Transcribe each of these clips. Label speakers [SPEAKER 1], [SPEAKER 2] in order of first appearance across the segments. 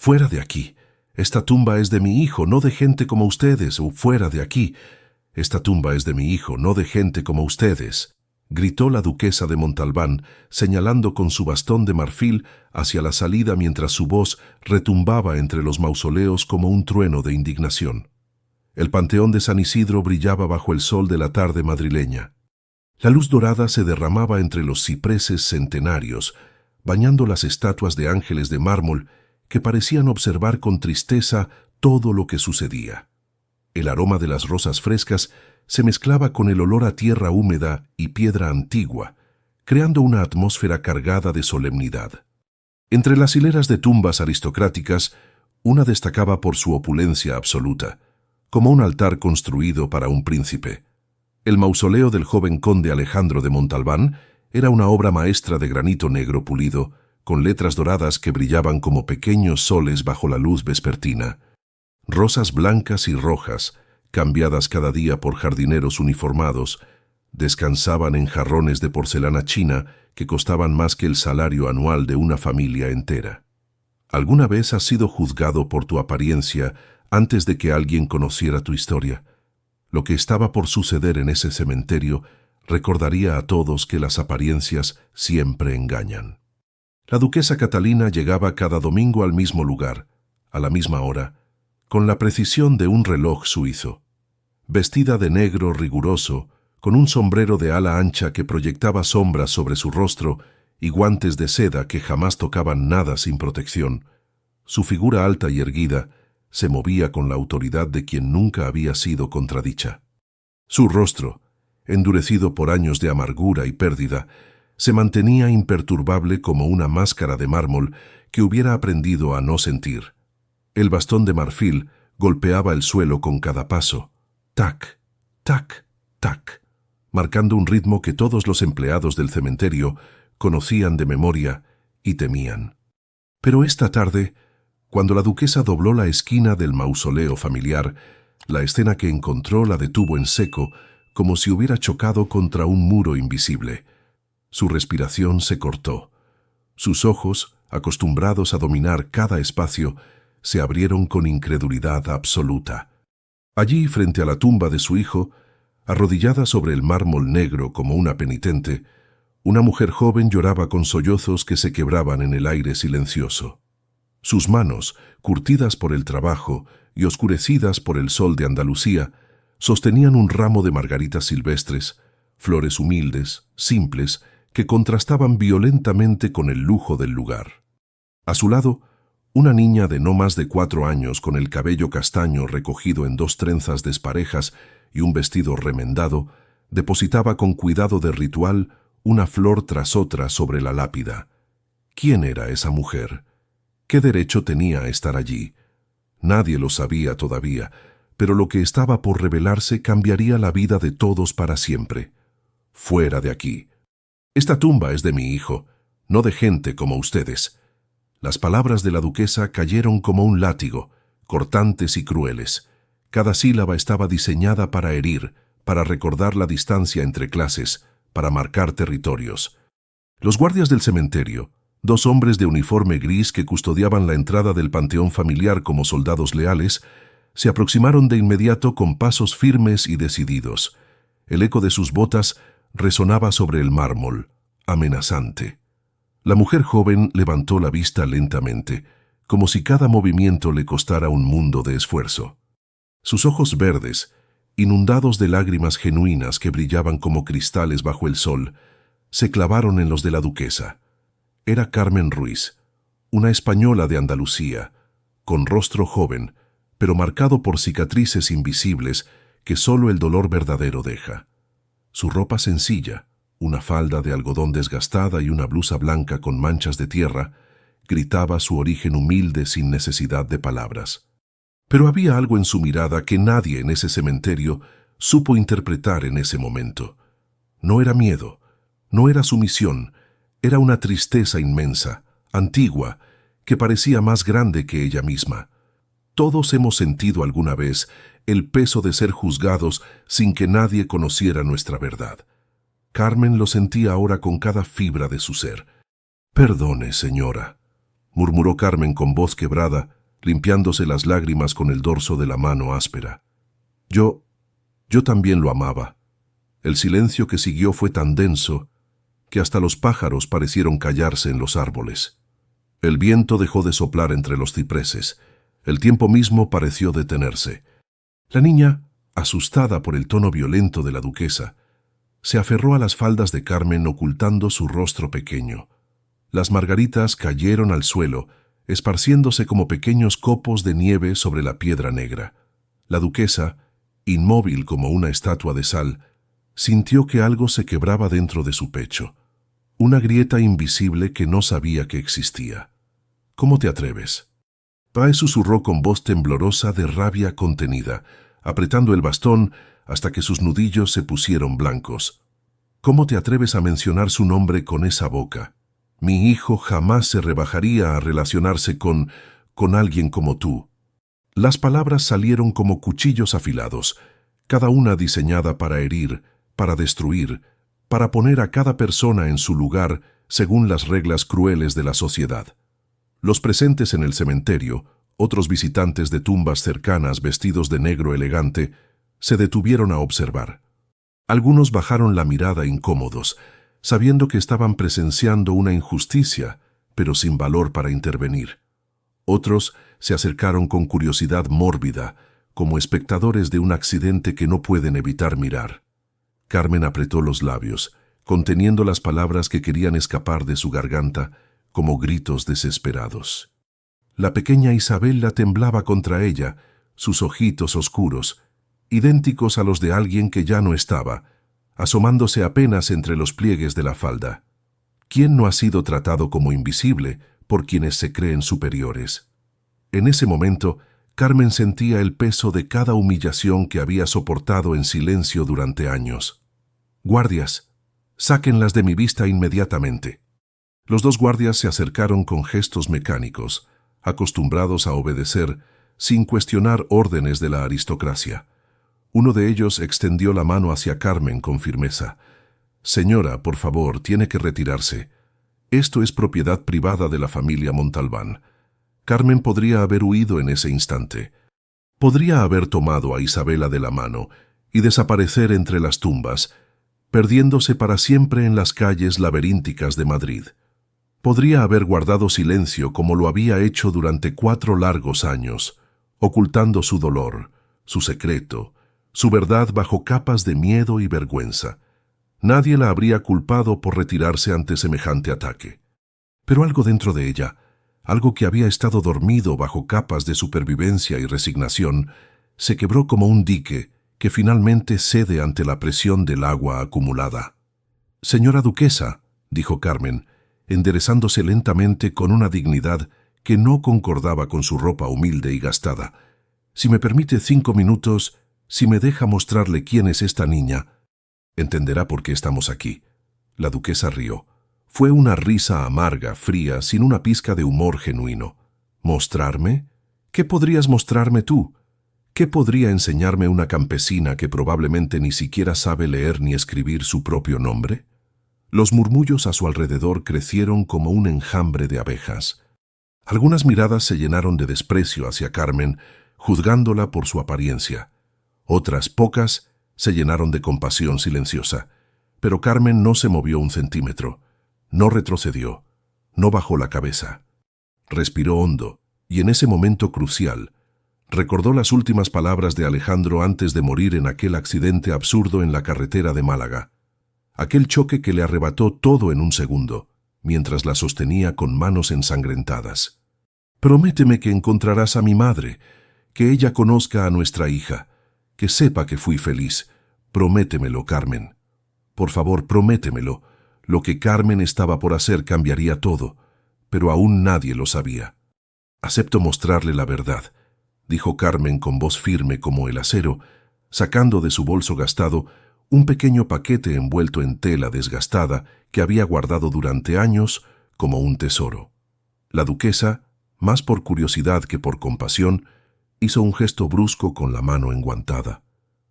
[SPEAKER 1] «Fuera de aquí. Esta tumba es de mi hijo, no de gente como ustedes, o fuera de aquí. Esta tumba es de mi hijo, no de gente como ustedes», gritó la duquesa de Montalbán, señalando con su bastón de marfil hacia la salida mientras su voz retumbaba entre los mausoleos como un trueno de indignación. El panteón de San Isidro brillaba bajo el sol de la tarde madrileña. La luz dorada se derramaba entre los cipreses centenarios, bañando las estatuas de ángeles de mármol que parecían observar con tristeza todo lo que sucedía. El aroma de las rosas frescas se mezclaba con el olor a tierra húmeda y piedra antigua, creando una atmósfera cargada de solemnidad. Entre las hileras de tumbas aristocráticas, una destacaba por su opulencia absoluta, como un altar construido para un príncipe. El mausoleo del joven conde Alejandro de Montalbán era una obra maestra de granito negro pulido, con letras doradas que brillaban como pequeños soles bajo la luz vespertina. Rosas blancas y rojas, cambiadas cada día por jardineros uniformados, descansaban en jarrones de porcelana china que costaban más que el salario anual de una familia entera. ¿Alguna vez has sido juzgado por tu apariencia antes de que alguien conociera tu historia? Lo que estaba por suceder en ese cementerio recordaría a todos que las apariencias siempre engañan. La duquesa Catalina llegaba cada domingo al mismo lugar, a la misma hora, con la precisión de un reloj suizo. Vestida de negro riguroso, con un sombrero de ala ancha que proyectaba sombras sobre su rostro y guantes de seda que jamás tocaban nada sin protección, su figura alta y erguida se movía con la autoridad de quien nunca había sido contradicha. Su rostro, endurecido por años de amargura y pérdida, se mantenía imperturbable como una máscara de mármol que hubiera aprendido a no sentir. El bastón de marfil golpeaba el suelo con cada paso, tac, tac, tac, marcando un ritmo que todos los empleados del cementerio conocían de memoria y temían. Pero esta tarde, cuando la duquesa dobló la esquina del mausoleo familiar, la escena que encontró la detuvo en seco, como si hubiera chocado contra un muro invisible. Su respiración se cortó. Sus ojos, acostumbrados a dominar cada espacio, se abrieron con incredulidad absoluta. Allí, frente a la tumba de su hijo, arrodillada sobre el mármol negro como una penitente, una mujer joven lloraba con sollozos que se quebraban en el aire silencioso. Sus manos, curtidas por el trabajo y oscurecidas por el sol de Andalucía, sostenían un ramo de margaritas silvestres, flores humildes, simples, que contrastaban violentamente con el lujo del lugar. A su lado, una niña de no más de 4 años con el cabello castaño recogido en 2 trenzas desparejas y un vestido remendado, depositaba con cuidado de ritual una flor tras otra sobre la lápida. ¿Quién era esa mujer? ¿Qué derecho tenía a estar allí? Nadie lo sabía todavía, pero lo que estaba por revelarse cambiaría la vida de todos para siempre. Fuera de aquí. Esta tumba es de mi hijo, no de gente como ustedes. Las palabras de la duquesa cayeron como un látigo, cortantes y crueles. Cada sílaba estaba diseñada para herir, para recordar la distancia entre clases, para marcar territorios. Los guardias del cementerio, 2 hombres de uniforme gris que custodiaban la entrada del panteón familiar como soldados leales, se aproximaron de inmediato con pasos firmes y decididos. El eco de sus botas resonaba sobre el mármol, amenazante. La mujer joven levantó la vista lentamente, como si cada movimiento le costara un mundo de esfuerzo. Sus ojos verdes, inundados de lágrimas genuinas que brillaban como cristales bajo el sol, se clavaron en los de la duquesa. Era Carmen Ruiz, una española de Andalucía, con rostro joven, pero marcado por cicatrices invisibles que solo el dolor verdadero deja. Su ropa sencilla, una falda de algodón desgastada y una blusa blanca con manchas de tierra, gritaba su origen humilde sin necesidad de palabras. Pero había algo en su mirada que nadie en ese cementerio supo interpretar en ese momento. No era miedo, no era sumisión, era una tristeza inmensa, antigua, que parecía más grande que ella misma. Todos hemos sentido alguna vez el peso de ser juzgados sin que nadie conociera nuestra verdad. Carmen lo sentía ahora con cada fibra de su ser. «Perdone, señora», murmuró Carmen con voz quebrada, limpiándose las lágrimas con el dorso de la mano áspera. Yo también lo amaba. El silencio que siguió fue tan denso que hasta los pájaros parecieron callarse en los árboles. El viento dejó de soplar entre los cipreses. El tiempo mismo pareció detenerse. La niña, asustada por el tono violento de la duquesa, se aferró a las faldas de Carmen ocultando su rostro pequeño. Las margaritas cayeron al suelo, esparciéndose como pequeños copos de nieve sobre la piedra negra. La duquesa, inmóvil como una estatua de sal, sintió que algo se quebraba dentro de su pecho. Una grieta invisible que no sabía que existía. ¿Cómo te atreves? Pae susurró con voz temblorosa de rabia contenida, apretando el bastón hasta que sus nudillos se pusieron blancos. ¿Cómo te atreves a mencionar su nombre con esa boca? Mi hijo jamás se rebajaría a relacionarse con alguien como tú. Las palabras salieron como cuchillos afilados, cada una diseñada para herir, para destruir, para poner a cada persona en su lugar según las reglas crueles de la sociedad. Los presentes en el cementerio, otros visitantes de tumbas cercanas vestidos de negro elegante, se detuvieron a observar. Algunos bajaron la mirada incómodos, sabiendo que estaban presenciando una injusticia, pero sin valor para intervenir. Otros se acercaron con curiosidad mórbida, como espectadores de un accidente que no pueden evitar mirar. Carmen apretó los labios, conteniendo las palabras que querían escapar de su garganta, como gritos desesperados. La pequeña Isabella temblaba contra ella, sus ojitos oscuros, idénticos a los de alguien que ya no estaba, asomándose apenas entre los pliegues de la falda. ¿Quién no ha sido tratado como invisible por quienes se creen superiores? En ese momento, Carmen sentía el peso de cada humillación que había soportado en silencio durante años. «Guardias, sáquenlas de mi vista inmediatamente». Los dos guardias se acercaron con gestos mecánicos, acostumbrados a obedecer sin cuestionar órdenes de la aristocracia. Uno de ellos extendió la mano hacia Carmen con firmeza. «Señora, por favor, tiene que retirarse. Esto es propiedad privada de la familia Montalbán». Carmen podría haber huido en ese instante. Podría haber tomado a Isabella de la mano y desaparecer entre las tumbas, perdiéndose para siempre en las calles laberínticas de Madrid. Podría haber guardado silencio como lo había hecho durante 4 largos años, ocultando su dolor, su secreto, su verdad bajo capas de miedo y vergüenza. Nadie la habría culpado por retirarse ante semejante ataque. Pero algo dentro de ella, algo que había estado dormido bajo capas de supervivencia y resignación, se quebró como un dique que finalmente cede ante la presión del agua acumulada. «Señora duquesa», dijo Carmen, enderezándose lentamente con una dignidad que no concordaba con su ropa humilde y gastada. «Si me permite 5 minutos, si me deja mostrarle quién es esta niña, entenderá por qué estamos aquí». La duquesa rió. Fue una risa amarga, fría, sin una pizca de humor genuino. ¿Mostrarme? ¿Qué podrías mostrarme tú? ¿Qué podría enseñarme una campesina que probablemente ni siquiera sabe leer ni escribir su propio nombre? Los murmullos a su alrededor crecieron como un enjambre de abejas. Algunas miradas se llenaron de desprecio hacia Carmen, juzgándola por su apariencia. Otras, pocas, se llenaron de compasión silenciosa. Pero Carmen no se movió un centímetro. No retrocedió, no bajó la cabeza. Respiró hondo, y en ese momento crucial, recordó las últimas palabras de Alejandro antes de morir en aquel accidente absurdo en la carretera de Málaga. Aquel choque que le arrebató todo en un segundo, mientras la sostenía con manos ensangrentadas. «Prométeme que encontrarás a mi madre, que ella conozca a nuestra hija, que sepa que fui feliz. Prométemelo, Carmen. Por favor, prométemelo». Lo que Carmen estaba por hacer cambiaría todo, pero aún nadie lo sabía. «Acepto mostrarle la verdad», dijo Carmen con voz firme como el acero, sacando de su bolso gastado un pequeño paquete envuelto en tela desgastada que había guardado durante años como un tesoro. La duquesa, más por curiosidad que por compasión, hizo un gesto brusco con la mano enguantada.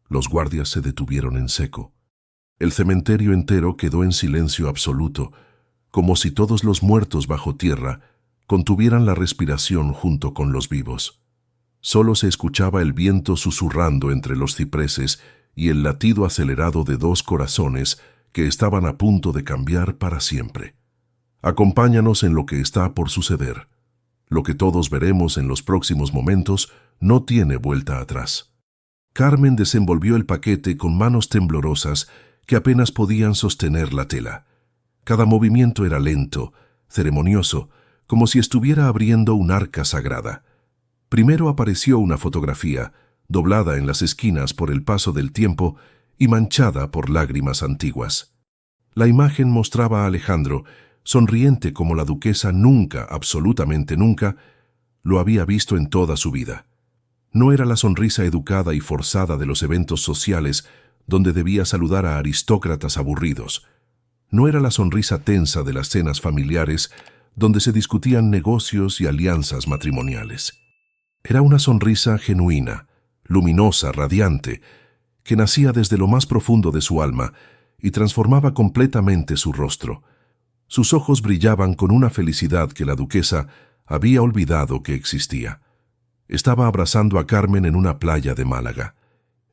[SPEAKER 1] Los guardias se detuvieron en seco. El cementerio entero quedó en silencio absoluto, como si todos los muertos bajo tierra contuvieran la respiración junto con los vivos. Solo se escuchaba el viento susurrando entre los cipreses y el latido acelerado de dos corazones que estaban a punto de cambiar para siempre. Acompáñanos en lo que está por suceder. Lo que todos veremos en los próximos momentos no tiene vuelta atrás. Carmen desenvolvió el paquete con manos temblorosas que apenas podían sostener la tela. Cada movimiento era lento, ceremonioso, como si estuviera abriendo un arca sagrada. Primero apareció una fotografía, doblada en las esquinas por el paso del tiempo y manchada por lágrimas antiguas. La imagen mostraba a Alejandro, sonriente como la duquesa nunca, absolutamente nunca, lo había visto en toda su vida. No era la sonrisa educada y forzada de los eventos sociales donde debía saludar a aristócratas aburridos. No era la sonrisa tensa de las cenas familiares donde se discutían negocios y alianzas matrimoniales. Era una sonrisa genuina, luminosa, radiante, que nacía desde lo más profundo de su alma y transformaba completamente su rostro. Sus ojos brillaban con una felicidad que la duquesa había olvidado que existía. Estaba abrazando a Carmen en una playa de Málaga.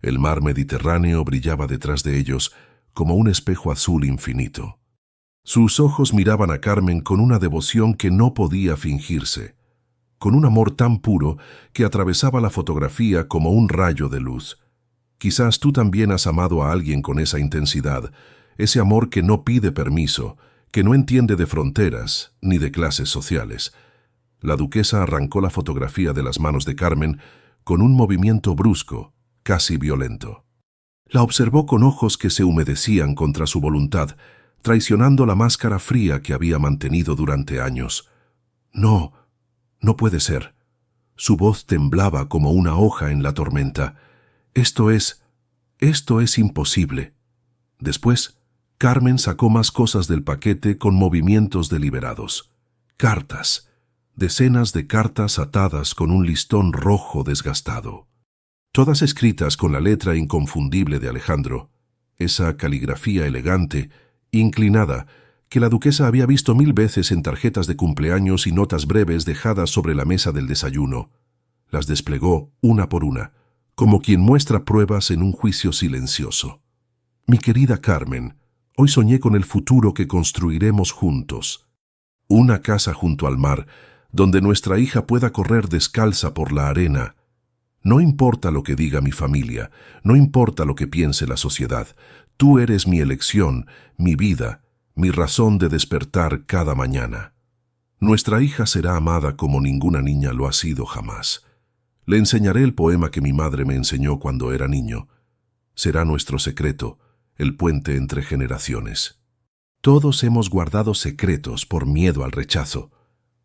[SPEAKER 1] El mar Mediterráneo brillaba detrás de ellos como un espejo azul infinito. Sus ojos miraban a Carmen con una devoción que no podía fingirse, con un amor tan puro que atravesaba la fotografía como un rayo de luz. Quizás tú también has amado a alguien con esa intensidad, ese amor que no pide permiso, que no entiende de fronteras ni de clases sociales. La duquesa arrancó la fotografía de las manos de Carmen con un movimiento brusco, casi violento. La observó con ojos que se humedecían contra su voluntad, traicionando la máscara fría que había mantenido durante años. No, no puede ser. Su voz temblaba como una hoja en la tormenta. Esto es imposible. Después, Carmen sacó más cosas del paquete con movimientos deliberados. Cartas. Decenas de cartas atadas con un listón rojo desgastado. Todas escritas con la letra inconfundible de Alejandro, esa caligrafía elegante, inclinada, que la duquesa había visto 1000 veces en tarjetas de cumpleaños y notas breves dejadas sobre la mesa del desayuno. Las desplegó una por una, como quien muestra pruebas en un juicio silencioso. Mi querida Carmen, hoy soñé con el futuro que construiremos juntos. Una casa junto al mar, donde nuestra hija pueda correr descalza por la arena. No importa lo que diga mi familia, no importa lo que piense la sociedad, tú eres mi elección, mi vida, mi razón de despertar cada mañana. Nuestra hija será amada como ninguna niña lo ha sido jamás. Le enseñaré el poema que mi madre me enseñó cuando era niño. Será nuestro secreto, el puente entre generaciones. Todos hemos guardado secretos por miedo al rechazo.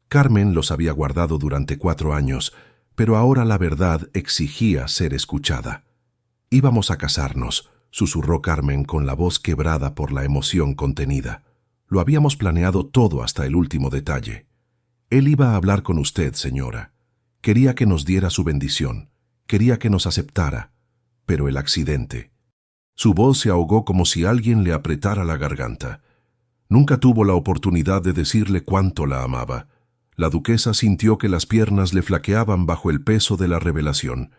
[SPEAKER 1] Carmen los había guardado durante 4 años, pero ahora la verdad exigía ser escuchada. Íbamos a casarnos, susurró Carmen con la voz quebrada por la emoción contenida. Lo habíamos planeado todo hasta el último detalle. Él iba a hablar con usted, señora. Quería que nos diera su bendición, quería que nos aceptara, pero el accidente. Su voz se ahogó como si alguien le apretara la garganta. Nunca tuvo la oportunidad de decirle cuánto la amaba. La duquesa sintió que las piernas le flaqueaban bajo el peso de la revelación.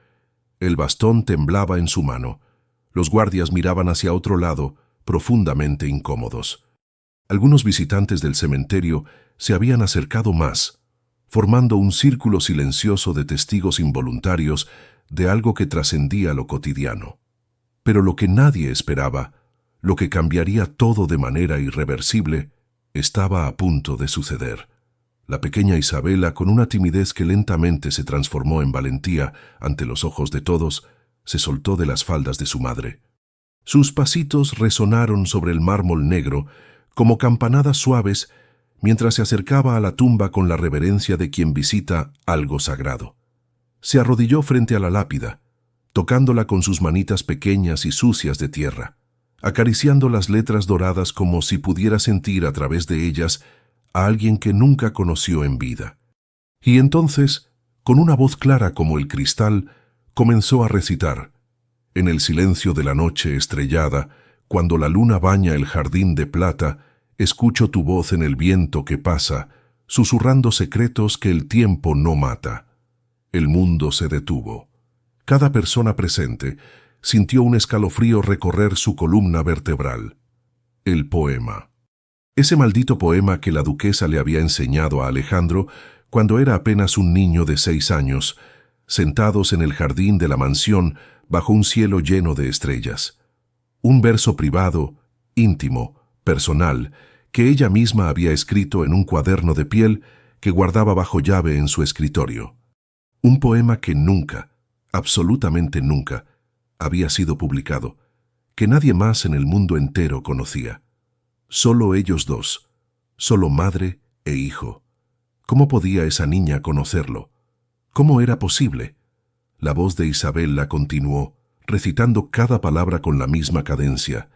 [SPEAKER 1] El bastón temblaba en su mano. Los guardias miraban hacia otro lado, profundamente incómodos. Algunos visitantes del cementerio se habían acercado más, formando un círculo silencioso de testigos involuntarios de algo que trascendía lo cotidiano. Pero lo que nadie esperaba, lo que cambiaría todo de manera irreversible, estaba a punto de suceder. La pequeña Isabela, con una timidez que lentamente se transformó en valentía ante los ojos de todos, se soltó de las faldas de su madre. Sus pasitos resonaron sobre el mármol negro como campanadas suaves mientras se acercaba a la tumba con la reverencia de quien visita algo sagrado. Se arrodilló frente a la lápida, tocándola con sus manitas pequeñas y sucias de tierra, acariciando las letras doradas como si pudiera sentir a través de ellas a alguien que nunca conoció en vida. Y entonces, con una voz clara como el cristal, comenzó a recitar. En el silencio de la noche estrellada, cuando la luna baña el jardín de plata, escucho tu voz en el viento que pasa, susurrando secretos que el tiempo no mata. El mundo se detuvo. Cada persona presente sintió un escalofrío recorrer su columna vertebral. El poema. Ese maldito poema que la duquesa le había enseñado a Alejandro cuando era apenas un niño de 6 años, sentados en el jardín de la mansión bajo un cielo lleno de estrellas. Un verso privado, íntimo, personal, que ella misma había escrito en un cuaderno de piel que guardaba bajo llave en su escritorio. Un poema que nunca, absolutamente nunca, había sido publicado, que nadie más en el mundo entero conocía. Solo ellos dos, solo madre e hijo. ¿Cómo podía esa niña conocerlo? ¿Cómo era posible? La voz de Isabel la continuó, recitando cada palabra con la misma cadencia,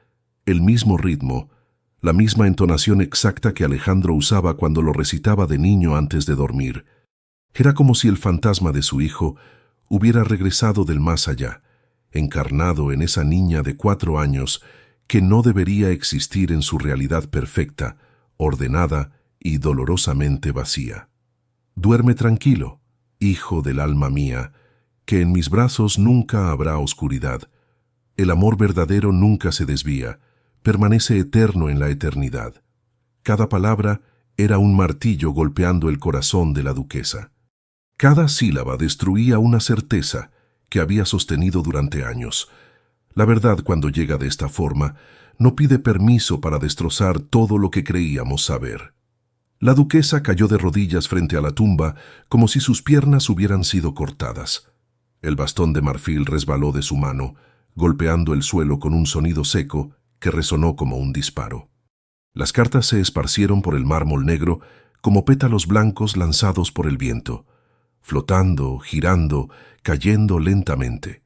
[SPEAKER 1] el mismo ritmo, la misma entonación exacta que Alejandro usaba cuando lo recitaba de niño antes de dormir. Era como si el fantasma de su hijo hubiera regresado del más allá, encarnado en esa niña de 4 años que no debería existir en su realidad perfecta, ordenada y dolorosamente vacía. Duerme tranquilo, hijo del alma mía, que en mis brazos nunca habrá oscuridad. El amor verdadero nunca se desvía, permanece eterno en la eternidad. Cada palabra era un martillo golpeando el corazón de la duquesa. Cada sílaba destruía una certeza que había sostenido durante años. La verdad, cuando llega de esta forma, no pide permiso para destrozar todo lo que creíamos saber. La duquesa cayó de rodillas frente a la tumba como si sus piernas hubieran sido cortadas. El bastón de marfil resbaló de su mano, golpeando el suelo con un sonido seco que resonó como un disparo. Las cartas se esparcieron por el mármol negro como pétalos blancos lanzados por el viento, flotando, girando, cayendo lentamente.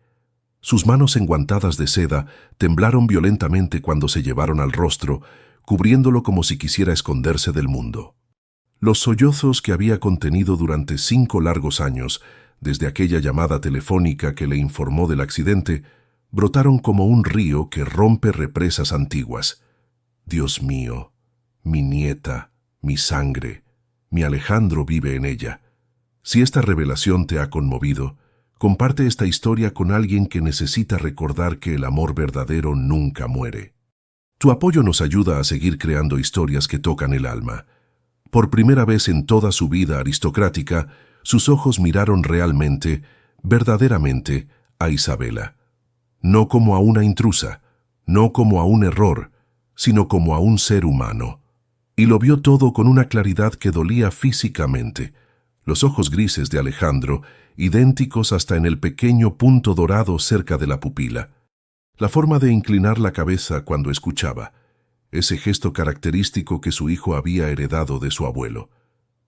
[SPEAKER 1] Sus manos enguantadas de seda temblaron violentamente cuando se llevaron al rostro, cubriéndolo como si quisiera esconderse del mundo. Los sollozos que había contenido durante 5 largos años, desde aquella llamada telefónica que le informó del accidente, brotaron como un río que rompe represas antiguas. Dios mío, mi nieta, mi sangre, mi Alejandro vive en ella. Si esta revelación te ha conmovido, comparte esta historia con alguien que necesita recordar que el amor verdadero nunca muere. Tu apoyo nos ayuda a seguir creando historias que tocan el alma. Por primera vez en toda su vida aristocrática, sus ojos miraron realmente, verdaderamente, a Isabela. No como a una intrusa, no como a un error, sino como a un ser humano. Y lo vio todo con una claridad que dolía físicamente. Los ojos grises de Alejandro, idénticos hasta en el pequeño punto dorado cerca de la pupila. La forma de inclinar la cabeza cuando escuchaba, ese gesto característico que su hijo había heredado de su abuelo.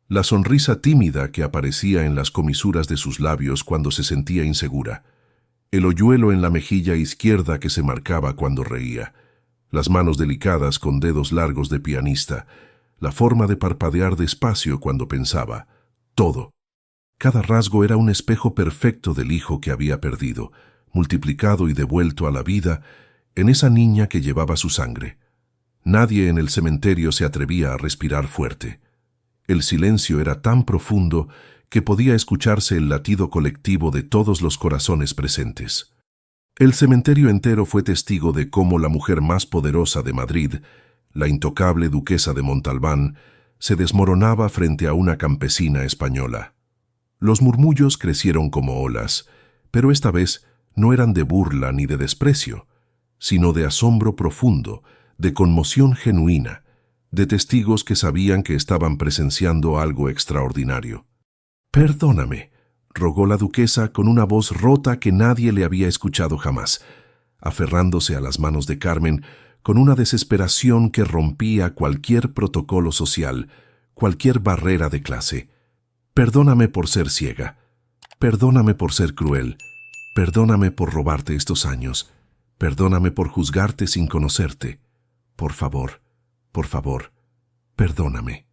[SPEAKER 1] La sonrisa tímida que aparecía en las comisuras de sus labios cuando se sentía insegura. El hoyuelo en la mejilla izquierda que se marcaba cuando reía. Las manos delicadas con dedos largos de pianista. La forma de parpadear despacio cuando pensaba. Todo. Cada rasgo era un espejo perfecto del hijo que había perdido, multiplicado y devuelto a la vida en esa niña que llevaba su sangre. Nadie en el cementerio se atrevía a respirar fuerte. El silencio era tan profundo que podía escucharse el latido colectivo de todos los corazones presentes. El cementerio entero fue testigo de cómo la mujer más poderosa de Madrid, la intocable duquesa de Montalbán, se desmoronaba frente a una campesina española. Los murmullos crecieron como olas, pero esta vez no eran de burla ni de desprecio, sino de asombro profundo, de conmoción genuina, de testigos que sabían que estaban presenciando algo extraordinario. «Perdóname», rogó la duquesa con una voz rota que nadie le había escuchado jamás, aferrándose a las manos de Carmen con una desesperación que rompía cualquier protocolo social, cualquier barrera de clase. «Perdóname por ser ciega, perdóname por ser cruel, perdóname por robarte estos años, perdóname por juzgarte sin conocerte. Por favor, perdóname».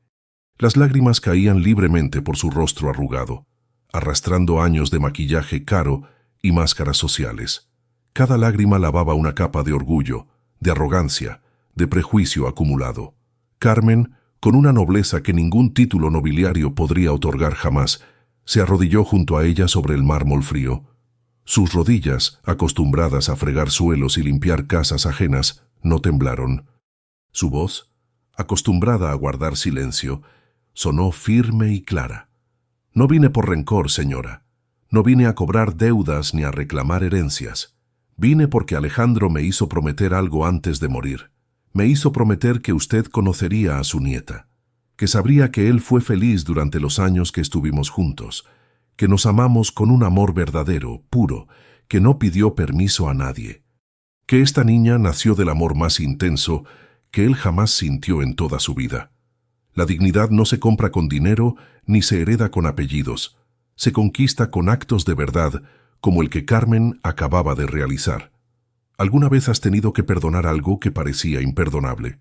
[SPEAKER 1] Las lágrimas caían libremente por su rostro arrugado, arrastrando años de maquillaje caro y máscaras sociales. Cada lágrima lavaba una capa de orgullo, de arrogancia, de prejuicio acumulado. Carmen, con una nobleza que ningún título nobiliario podría otorgar jamás, se arrodilló junto a ella sobre el mármol frío. Sus rodillas, acostumbradas a fregar suelos y limpiar casas ajenas, no temblaron. Su voz, acostumbrada a guardar silencio, sonó firme y clara. «No vine por rencor, señora. No vine a cobrar deudas ni a reclamar herencias. Vine porque Alejandro me hizo prometer algo antes de morir. Me hizo prometer que usted conocería a su nieta, que sabría que él fue feliz durante los años que estuvimos juntos, que nos amamos con un amor verdadero, puro, que no pidió permiso a nadie, que esta niña nació del amor más intenso que él jamás sintió en toda su vida. La dignidad no se compra con dinero ni se hereda con apellidos, se conquista con actos de verdad como el que Carmen acababa de realizar. ¿Alguna vez has tenido que perdonar algo que parecía imperdonable?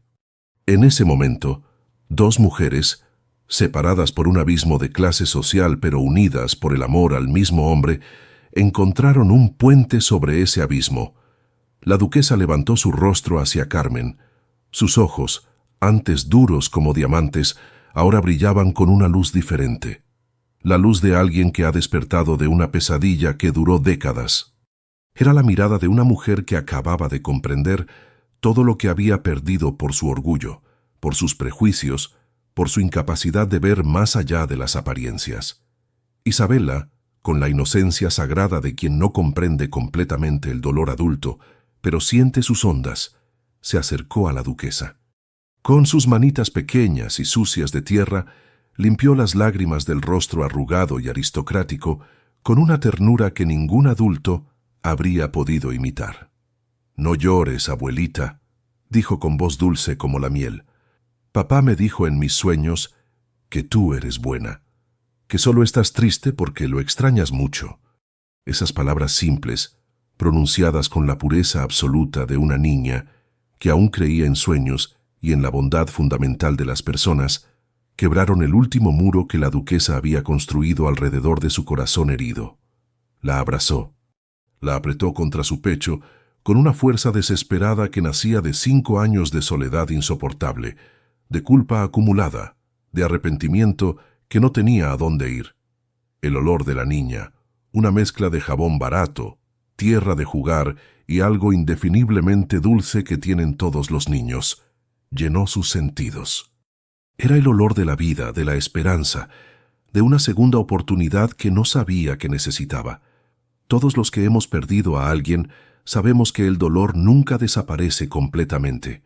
[SPEAKER 1] En ese momento, dos mujeres, separadas por un abismo de clase social pero unidas por el amor al mismo hombre, encontraron un puente sobre ese abismo. La duquesa levantó su rostro hacia Carmen. Sus ojos, antes duros como diamantes, ahora brillaban con una luz diferente. La luz de alguien que ha despertado de una pesadilla que duró décadas. Era la mirada de una mujer que acababa de comprender todo lo que había perdido por su orgullo, por sus prejuicios, por su incapacidad de ver más allá de las apariencias. Isabela, con la inocencia sagrada de quien no comprende completamente el dolor adulto, pero siente sus ondas, se acercó a la duquesa. Con sus manitas pequeñas y sucias de tierra, limpió las lágrimas del rostro arrugado y aristocrático con una ternura que ningún adulto habría podido imitar. «No llores, abuelita», dijo con voz dulce como la miel. «Papá me dijo en mis sueños que tú eres buena, que solo estás triste porque lo extrañas mucho». Esas palabras simples, pronunciadas con la pureza absoluta de una niña que aún creía en sueños y en la bondad fundamental de las personas, quebraron el último muro que la duquesa había construido alrededor de su corazón herido. La abrazó, la apretó contra su pecho con una fuerza desesperada que nacía de 5 años de soledad insoportable, de culpa acumulada, de arrepentimiento que no tenía a dónde ir. El olor de la niña, una mezcla de jabón barato, tierra de jugar y algo indefiniblemente dulce que tienen todos los niños, llenó sus sentidos. Era el olor de la vida, de la esperanza, de una segunda oportunidad que no sabía que necesitaba. Todos los que hemos perdido a alguien sabemos que el dolor nunca desaparece completamente,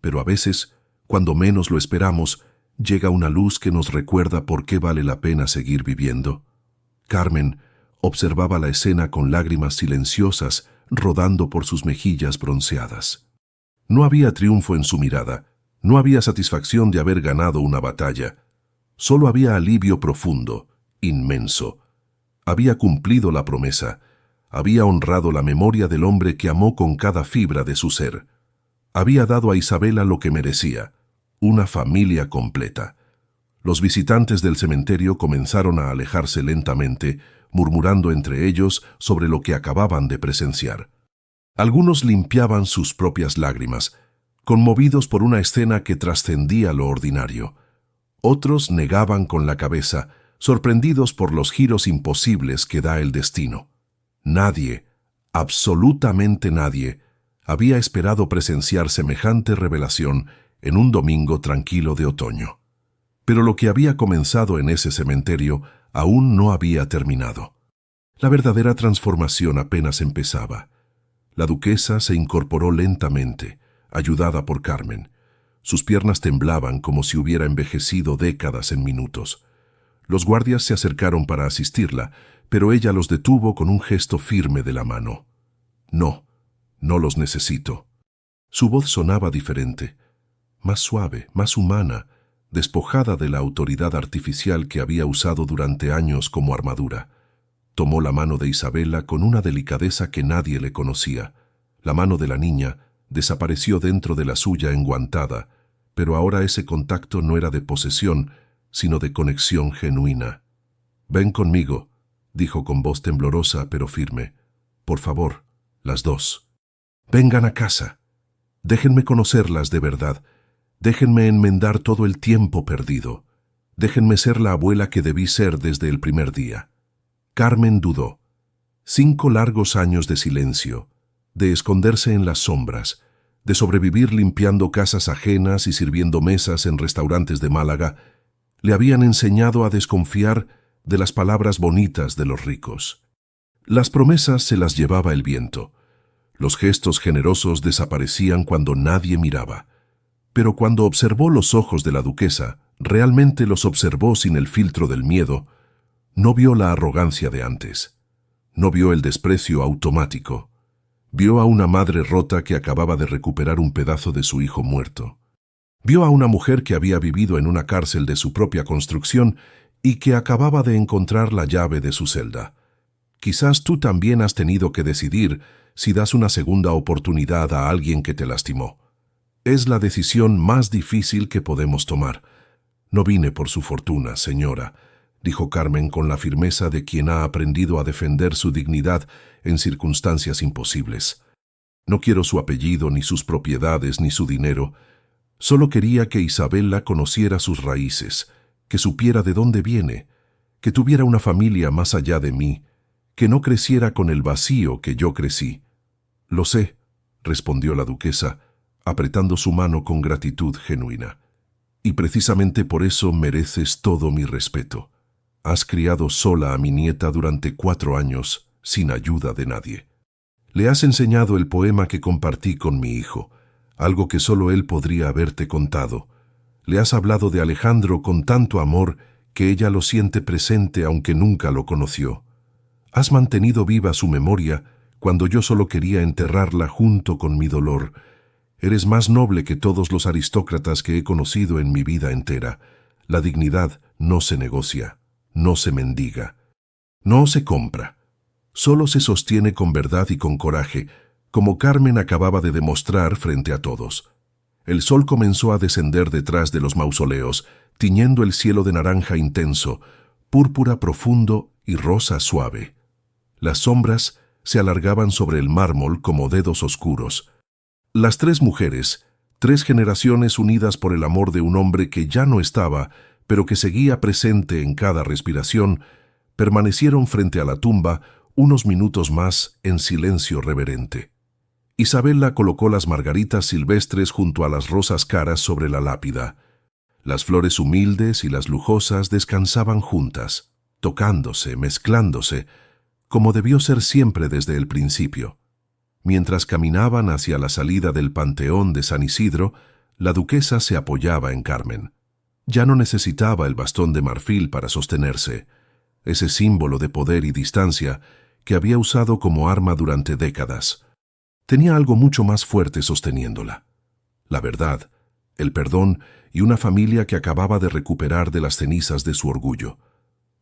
[SPEAKER 1] pero a veces, cuando menos lo esperamos, llega una luz que nos recuerda por qué vale la pena seguir viviendo. Carmen observaba la escena con lágrimas silenciosas rodando por sus mejillas bronceadas. No había triunfo en su mirada, no había satisfacción de haber ganado una batalla. Solo había alivio profundo, inmenso. Había cumplido la promesa, había honrado la memoria del hombre que amó con cada fibra de su ser. Había dado a Isabela lo que merecía, una familia completa. Los visitantes del cementerio comenzaron a alejarse lentamente, murmurando entre ellos sobre lo que acababan de presenciar. Algunos limpiaban sus propias lágrimas, conmovidos por una escena que trascendía lo ordinario. Otros negaban con la cabeza, sorprendidos por los giros imposibles que da el destino. Nadie, absolutamente nadie, había esperado presenciar semejante revelación en un domingo tranquilo de otoño. Pero lo que había comenzado en ese cementerio aún no había terminado. La verdadera transformación apenas empezaba. La duquesa se incorporó lentamente, ayudada por Carmen. Sus piernas temblaban como si hubiera envejecido décadas en minutos. Los guardias se acercaron para asistirla, pero ella los detuvo con un gesto firme de la mano. «No, no los necesito». Su voz sonaba diferente, más suave, más humana, despojada de la autoridad artificial que había usado durante años como armadura. Tomó la mano de Isabela con una delicadeza que nadie le conocía. La mano de la niña desapareció dentro de la suya enguantada, pero ahora ese contacto no era de posesión, sino de conexión genuina. «Ven conmigo», dijo con voz temblorosa pero firme. «Por favor, las dos. Vengan a casa. Déjenme conocerlas de verdad. Déjenme enmendar todo el tiempo perdido. Déjenme ser la abuela que debí ser desde el primer día. Carmen dudó. 5 largos años de silencio, de esconderse en las sombras, de sobrevivir limpiando casas ajenas y sirviendo mesas en restaurantes de Málaga, le habían enseñado a desconfiar de las palabras bonitas de los ricos. Las promesas se las llevaba el viento. Los gestos generosos desaparecían cuando nadie miraba. Pero cuando observó los ojos de la duquesa, realmente los observó sin el filtro del miedo, no vio la arrogancia de antes. No vio el desprecio automático. Vio a una madre rota que acababa de recuperar un pedazo de su hijo muerto. Vio a una mujer que había vivido en una cárcel de su propia construcción y que acababa de encontrar la llave de su celda. Quizás tú también has tenido que decidir si das una segunda oportunidad a alguien que te lastimó. Es la decisión más difícil que podemos tomar. No vine por su fortuna, señora, dijo Carmen con la firmeza de quien ha aprendido a defender su dignidad en circunstancias imposibles. No quiero su apellido, ni sus propiedades, ni su dinero. Solo quería que Isabela conociera sus raíces, que supiera de dónde viene, que tuviera una familia más allá de mí, que no creciera con el vacío que yo crecí. Lo sé, respondió la duquesa, apretando su mano con gratitud genuina. Y precisamente por eso mereces todo mi respeto. Has criado sola a mi nieta durante 4 años, sin ayuda de nadie. Le has enseñado el poema que compartí con mi hijo, algo que solo él podría haberte contado. Le has hablado de Alejandro con tanto amor que ella lo siente presente aunque nunca lo conoció. Has mantenido viva su memoria cuando yo solo quería enterrarla junto con mi dolor. Eres más noble que todos los aristócratas que he conocido en mi vida entera. La dignidad no se negocia, no se mendiga, no se compra. Solo se sostiene con verdad y con coraje, como Carmen acababa de demostrar frente a todos. El sol comenzó a descender detrás de los mausoleos, tiñendo el cielo de naranja intenso, púrpura profundo y rosa suave. Las sombras se alargaban sobre el mármol como dedos oscuros. Las 3 mujeres, 3 generaciones unidas por el amor de un hombre que ya no estaba, pero que seguía presente en cada respiración, permanecieron frente a la tumba unos minutos más en silencio reverente. Isabela colocó las margaritas silvestres junto a las rosas caras sobre la lápida. Las flores humildes y las lujosas descansaban juntas, tocándose, mezclándose, como debió ser siempre desde el principio. Mientras caminaban hacia la salida del Panteón de San Isidro, la duquesa se apoyaba en Carmen. Ya no necesitaba el bastón de marfil para sostenerse, ese símbolo de poder y distancia que había usado como arma durante décadas. Tenía algo mucho más fuerte sosteniéndola: la verdad, el perdón y una familia que acababa de recuperar de las cenizas de su orgullo.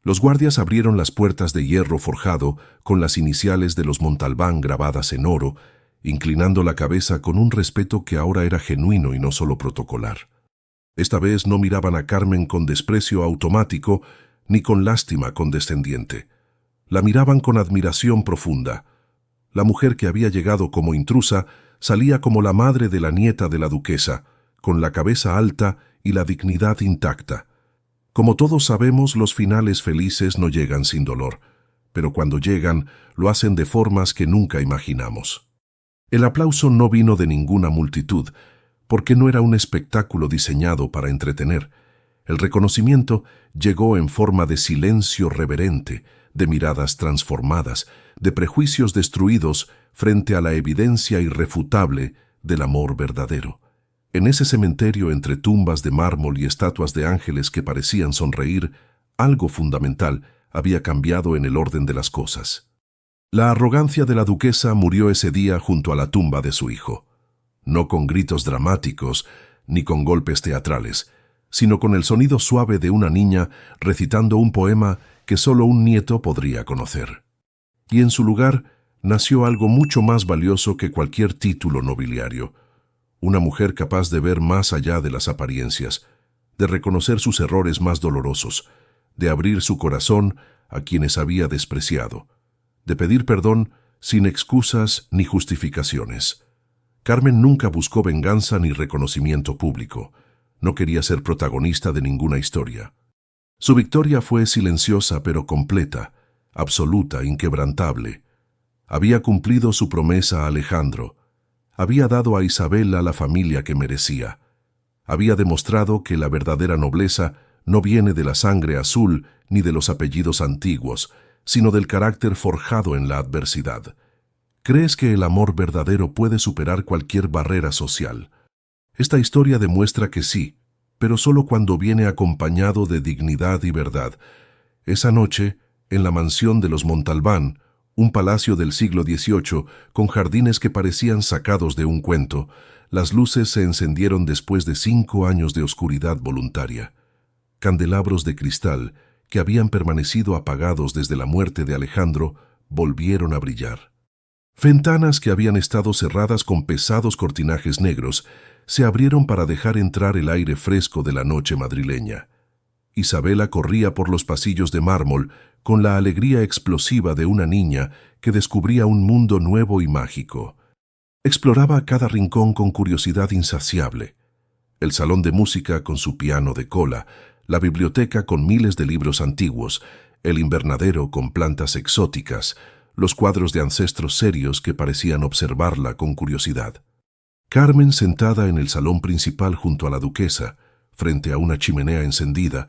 [SPEAKER 1] Los guardias abrieron las puertas de hierro forjado con las iniciales de los Montalbán grabadas en oro, inclinando la cabeza con un respeto que ahora era genuino y no solo protocolar. Esta vez no miraban a Carmen con desprecio automático ni con lástima condescendiente. La miraban con admiración profunda. La mujer que había llegado como intrusa salía como la madre de la nieta de la duquesa, con la cabeza alta y la dignidad intacta. Como todos sabemos, los finales felices no llegan sin dolor, pero cuando llegan, lo hacen de formas que nunca imaginamos. El aplauso no vino de ninguna multitud, porque no era un espectáculo diseñado para entretener. El reconocimiento llegó en forma de silencio reverente, de miradas transformadas, de prejuicios destruidos frente a la evidencia irrefutable del amor verdadero. En ese cementerio entre tumbas de mármol y estatuas de ángeles que parecían sonreír, algo fundamental había cambiado en el orden de las cosas. La arrogancia de la duquesa murió ese día junto a la tumba de su hijo. No con gritos dramáticos ni con golpes teatrales, sino con el sonido suave de una niña recitando un poema que solo un nieto podría conocer. Y en su lugar nació algo mucho más valioso que cualquier título nobiliario: una mujer capaz de ver más allá de las apariencias, de reconocer sus errores más dolorosos, de abrir su corazón a quienes había despreciado, de pedir perdón sin excusas ni justificaciones. Carmen nunca buscó venganza ni reconocimiento público. No quería ser protagonista de ninguna historia. Su victoria fue silenciosa pero completa, absoluta, inquebrantable. Había cumplido su promesa a Alejandro. Había dado a Isabela la familia que merecía. Había demostrado que la verdadera nobleza no viene de la sangre azul ni de los apellidos antiguos, sino del carácter forjado en la adversidad. ¿Crees que el amor verdadero puede superar cualquier barrera social? Esta historia demuestra que sí, pero solo cuando viene acompañado de dignidad y verdad. Esa noche, en la mansión de los Montalbán, un palacio del siglo XVIII, con jardines que parecían sacados de un cuento, las luces se encendieron después de 5 años de oscuridad voluntaria. Candelabros de cristal, que habían permanecido apagados desde la muerte de Alejandro, volvieron a brillar. Ventanas que habían estado cerradas con pesados cortinajes negros se abrieron para dejar entrar el aire fresco de la noche madrileña. Isabela corría por los pasillos de mármol con la alegría explosiva de una niña que descubría un mundo nuevo y mágico. Exploraba cada rincón con curiosidad insaciable. El salón de música con su piano de cola, la biblioteca con miles de libros antiguos, el invernadero con plantas exóticas, los cuadros de ancestros serios que parecían observarla con curiosidad. Carmen, sentada en el salón principal junto a la duquesa, frente a una chimenea encendida,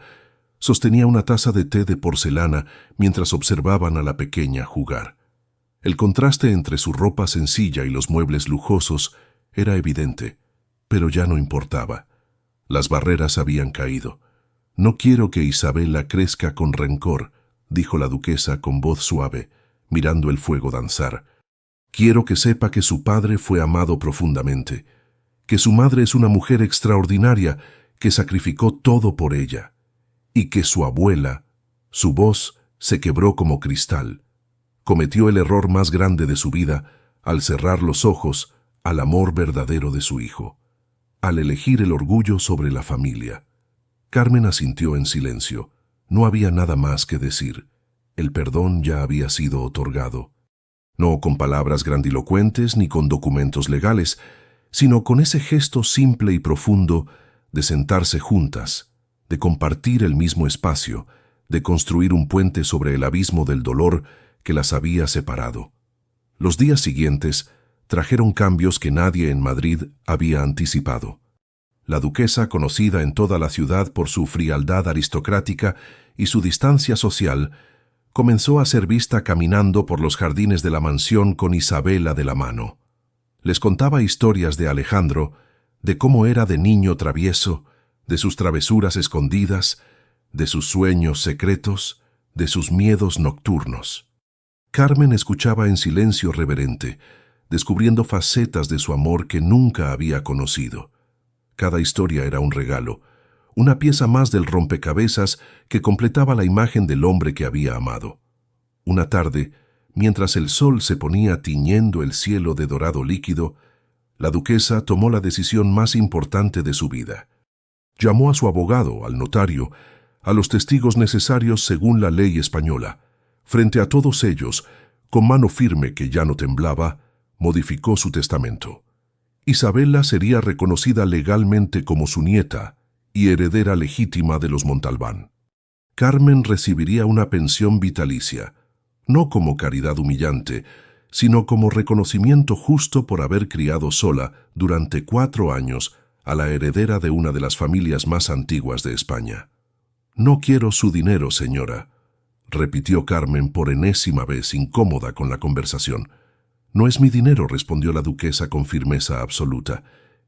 [SPEAKER 1] sostenía una taza de té de porcelana mientras observaban a la pequeña jugar. El contraste entre su ropa sencilla y los muebles lujosos era evidente, pero ya no importaba. Las barreras habían caído. «No quiero que Isabela crezca con rencor», dijo la duquesa con voz suave, mirando el fuego danzar. «Quiero que sepa que su padre fue amado profundamente, que su madre es una mujer extraordinaria que sacrificó todo por ella, y que su abuela, su voz se quebró como cristal. Cometió el error más grande de su vida al cerrar los ojos al amor verdadero de su hijo, al elegir el orgullo sobre la familia». Carmen asintió en silencio. No había nada más que decir. El perdón ya había sido otorgado. No con palabras grandilocuentes ni con documentos legales, sino con ese gesto simple y profundo de sentarse juntas, de compartir el mismo espacio, de construir un puente sobre el abismo del dolor que las había separado. Los días siguientes trajeron cambios que nadie en Madrid había anticipado. La duquesa, conocida en toda la ciudad por su frialdad aristocrática y su distancia social, comenzó a ser vista caminando por los jardines de la mansión con Isabela de la mano. Les contaba historias de Alejandro, de cómo era de niño travieso, de sus travesuras escondidas, de sus sueños secretos, de sus miedos nocturnos. Carmen escuchaba en silencio reverente, descubriendo facetas de su amor que nunca había conocido. Cada historia era un regalo, una pieza más del rompecabezas que completaba la imagen del hombre que había amado. Una tarde, mientras el sol se ponía tiñendo el cielo de dorado líquido, la duquesa tomó la decisión más importante de su vida. Llamó a su abogado, al notario, a los testigos necesarios según la ley española. Frente a todos ellos, con mano firme que ya no temblaba, modificó su testamento. Isabela sería reconocida legalmente como su nieta y heredera legítima de los Montalbán. Carmen recibiría una pensión vitalicia, no como caridad humillante, sino como reconocimiento justo por haber criado sola durante 4 años a la heredera de una de las familias más antiguas de España. «No quiero su dinero, señora», repitió Carmen por enésima vez, incómoda con la conversación. «No es mi dinero», respondió la duquesa con firmeza absoluta.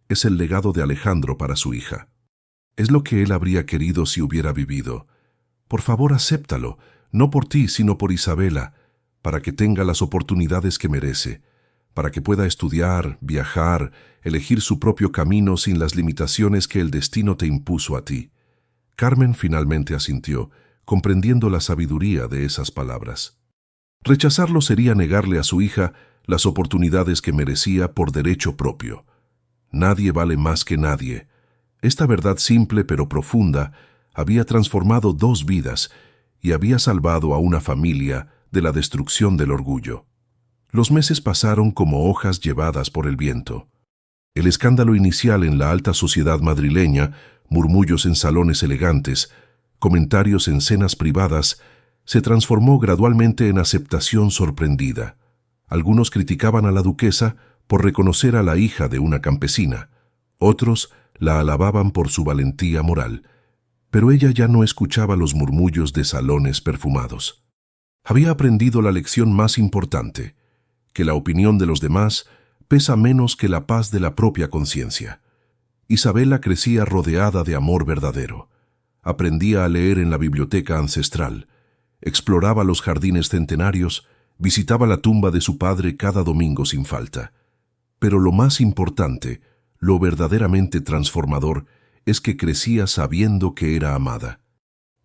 [SPEAKER 1] «Es el legado de Alejandro para su hija. Es lo que él habría querido si hubiera vivido. Por favor, acéptalo, no por ti, sino por Isabela, para que tenga las oportunidades que merece, para que pueda estudiar, viajar, elegir su propio camino sin las limitaciones que el destino te impuso a ti». Carmen finalmente asintió, comprendiendo la sabiduría de esas palabras. Rechazarlo sería negarle a su hija las oportunidades que merecía por derecho propio. Nadie vale más que nadie. Esta verdad simple pero profunda había transformado 2 vidas y había salvado a una familia de la destrucción del orgullo. Los meses pasaron como hojas llevadas por el viento. El escándalo inicial en la alta sociedad madrileña, murmullos en salones elegantes, comentarios en cenas privadas, se transformó gradualmente en aceptación sorprendida. Algunos criticaban a la duquesa por reconocer a la hija de una campesina. Otros la alababan por su valentía moral. Pero ella ya no escuchaba los murmullos de salones perfumados. Había aprendido la lección más importante, que la opinión de los demás pesa menos que la paz de la propia conciencia. Isabela crecía rodeada de amor verdadero. Aprendía a leer en la biblioteca ancestral, exploraba los jardines centenarios, visitaba la tumba de su padre cada domingo sin falta. Pero lo más importante, lo verdaderamente transformador, es que crecía sabiendo que era amada.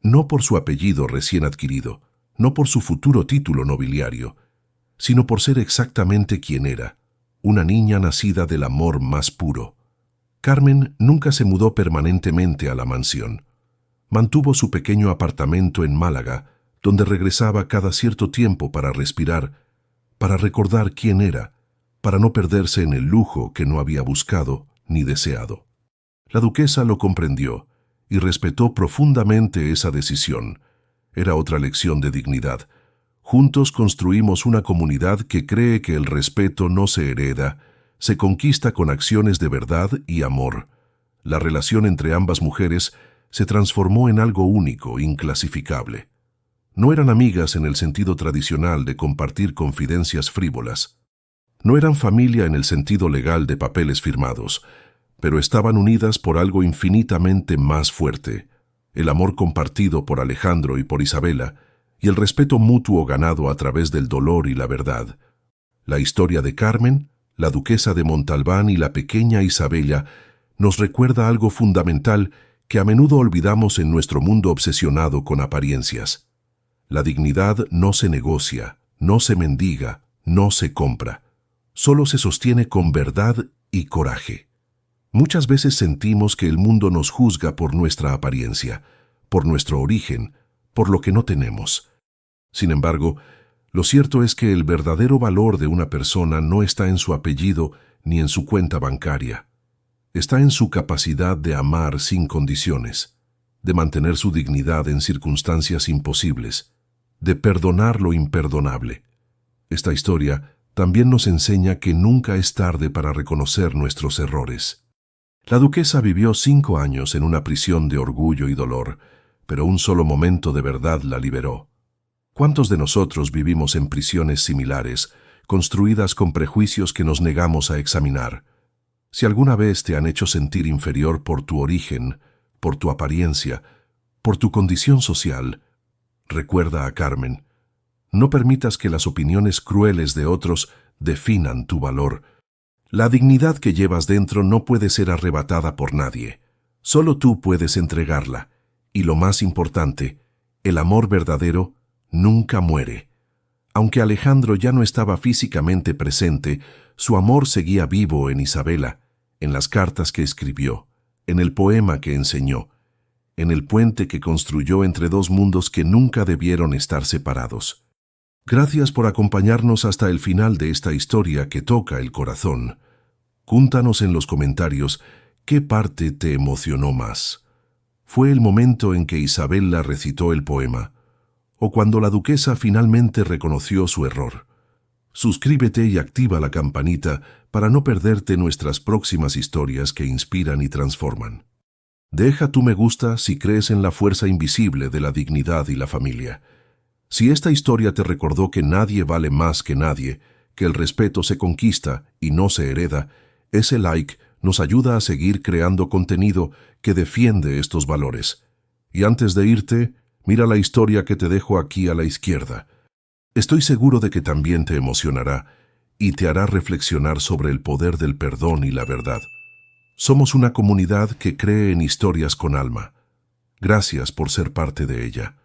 [SPEAKER 1] No por su apellido recién adquirido, no por su futuro título nobiliario, sino por ser exactamente quien era, una niña nacida del amor más puro. Carmen nunca se mudó permanentemente a la mansión. Mantuvo su pequeño apartamento en Málaga, donde regresaba cada cierto tiempo para respirar, para recordar quién era, para no perderse en el lujo que no había buscado ni deseado. La duquesa lo comprendió y respetó profundamente esa decisión. Era otra lección de dignidad. Juntos construimos una comunidad que cree que el respeto no se hereda, se conquista con acciones de verdad y amor. La relación entre ambas mujeres se transformó en algo único, inclasificable. No eran amigas en el sentido tradicional de compartir confidencias frívolas. No eran familia en el sentido legal de papeles firmados, pero estaban unidas por algo infinitamente más fuerte, el amor compartido por Alejandro y por Isabela, y el respeto mutuo ganado a través del dolor y la verdad. La historia de Carmen, la duquesa de Montalbán y la pequeña Isabela nos recuerda algo fundamental que a menudo olvidamos en nuestro mundo obsesionado con apariencias. La dignidad no se negocia, no se mendiga, no se compra. Solo se sostiene con verdad y coraje. Muchas veces sentimos que el mundo nos juzga por nuestra apariencia, por nuestro origen, por lo que no tenemos. Sin embargo, lo cierto es que el verdadero valor de una persona no está en su apellido ni en su cuenta bancaria. Está en su capacidad de amar sin condiciones, de mantener su dignidad en circunstancias imposibles, de perdonar lo imperdonable. Esta historia también nos enseña que nunca es tarde para reconocer nuestros errores. La duquesa vivió 5 años en una prisión de orgullo y dolor, pero un solo momento de verdad la liberó. ¿Cuántos de nosotros vivimos en prisiones similares, construidas con prejuicios que nos negamos a examinar? Si alguna vez te han hecho sentir inferior por tu origen, por tu apariencia, por tu condición social, recuerda a Carmen. No permitas que las opiniones crueles de otros definan tu valor. La dignidad que llevas dentro no puede ser arrebatada por nadie. Solo tú puedes entregarla. Y lo más importante, el amor verdadero nunca muere. Aunque Alejandro ya no estaba físicamente presente, su amor seguía vivo en Isabela, en las cartas que escribió, en el poema que enseñó, en el puente que construyó entre dos mundos que nunca debieron estar separados. Gracias por acompañarnos hasta el final de esta historia que toca el corazón. Cuéntanos en los comentarios qué parte te emocionó más. ¿Fue el momento en que Isabela recitó el poema, o cuando la duquesa finalmente reconoció su error? Suscríbete y activa la campanita para no perderte nuestras próximas historias que inspiran y transforman. Deja tu me gusta si crees en la fuerza invisible de la dignidad y la familia. Si esta historia te recordó que nadie vale más que nadie, que el respeto se conquista y no se hereda, ese like nos ayuda a seguir creando contenido que defiende estos valores. Y antes de irte, mira la historia que te dejo aquí a la izquierda. Estoy seguro de que también te emocionará y te hará reflexionar sobre el poder del perdón y la verdad. Somos una comunidad que cree en historias con alma. Gracias por ser parte de ella.